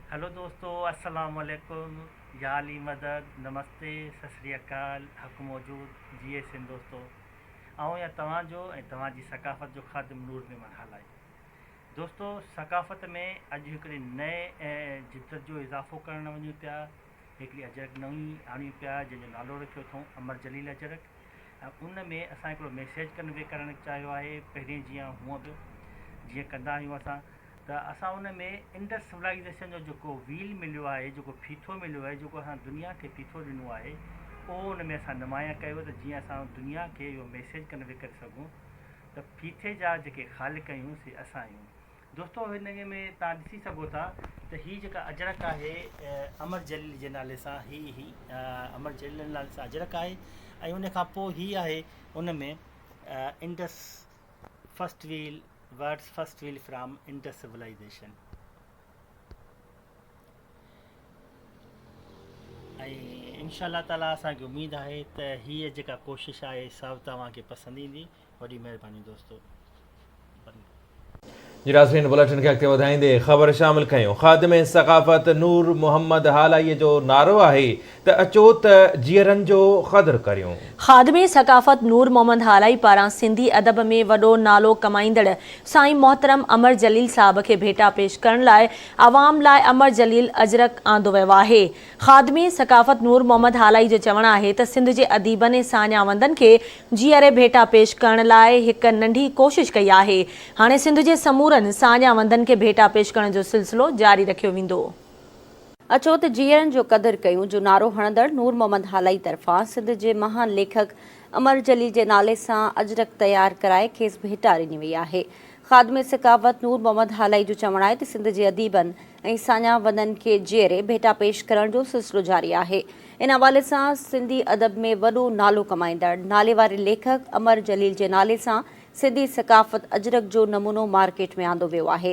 Hello दोस्तों, अस्सलाम वालेकुम। या अली मदद, नमस्ते, सत श्री अकाल, हक़ मौजूद जिए सिंध दोस्तों। आऊं या तव्हांजो ऐं तव्हांजी सकाफ़त जो ख़ादिम नूर निमन हाल आहे। दोस्तों, सकाफ़त में अॼु हिकिड़े नए ऐं जिदत जो इज़ाफ़ो करणु वञूं पिया। हिकिड़ी अजरक नई आणियूं पिया जंहिंजो नालो रखियो अथऊं अमर जलील अजरक। ऐं उन में असां हिकिड़ो मैसेज कन्वे करणु चाहियो आहे। पहिरीं जीअं कंदा आहियूं असां उन में इंडस सिविलाइज़ेशन जो जेको व्हील मिलियो आहे, जेको फीथो मिलियो आहे, जेको असां दुनिया खे फीथो ॾिनो आहे, उहो उन में असां नुमाया कयो त जीअं असां दुनिया खे इहो मैसेज कन्वे करे सघूं त फीथे जा जेके ख़ालिक आहियूं से असां आहियूं। दोस्तों, हिन में तव्हां ॾिसी सघो था त हीअ जेका अजरक आहे अमर जलील जे नाले सां अमर जलील नाले सां अजरक आहे। ऐं उन खां पोइ हीअ आहे उन में Indus first wheel, world's first wheel from Indus civilisation. ऐं इंशाअल्लाह ताला असांखे उमेद आहे त हीअ जेका कोशिश आहे सभु तव्हांखे पसंदि ईंदी। वॾी महिरबानी दोस्तों। जी नाज़रीन, बुलेटिन खे अॻिते वधाईंदे ख़बर शामिल कयूं। ख़ादिम सक़ाफ़त नूर मोहम्मद हालाईअ जो नारो आहे त अचो त जीअरनि जो क़दुरु करियूं। ख़ादिम सक़ाफ़त नूर मोहम्मद हालाई पारां सिंधी अदब में वॾो नालो कमाईंदड़ साईं मोहतरम अमर जलील साहब खे भेटा पेश करण लाइ अवाम लाइ अमर जलील अजरक आंदो वियो आहे। ख़ादिम सक़ाफ़त नूर मोहम्मद हालाई जो चवणु आहे त सिंध जे अदीबनि ऐं साञावंदनि खे जीअरे भेटा पेश करण लाइ हिकु नंढी कोशिश कई आहे। हाणे सिंध जे समूरनि साञावंदनि खे भेटा पेश करण जो सिलसिलो जारी रखियो वेंदो। अचो त जीअरनि जो क़दुरु कयूं जो नारो हणंदड़ नूर मोहम्मद हालाई तरफ़ां सिंध जे महान लेखक अमर जलील जे नाले सां अजरक तयारु कराए खेसि भेटा ॾिनी वई आहे। ख़ादिम सक़ाफ़त नूर मोहम्मद हालाई जो चवणु आहे त सिंध जे अदीबनि ऐं साञावंदनि खे जीअरे भेटा पेश करण जो सिलसिलो जारी आहे। इन हवाले सां सिंधी अदब में वॾो नालो कमाईंदड़ नाले वारे लेखक अमर जलील जे नाले सां सिंधी सक़ाफ़त अजरक जो नमूनो मार्केट में आंदो वियो आहे।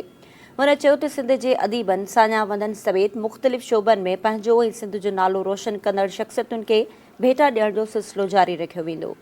हुन चयो त सिंध जे अदीबनि साञावंदनि समेत मुख़्तलिफ़ शोबनि में पंहिंजो ऐं सिंध जो नालो रोशन कंदड़ शख़्सियतुनि खे भेटा ॾियण जो सिलसिलो जारी रखियो वेंदो।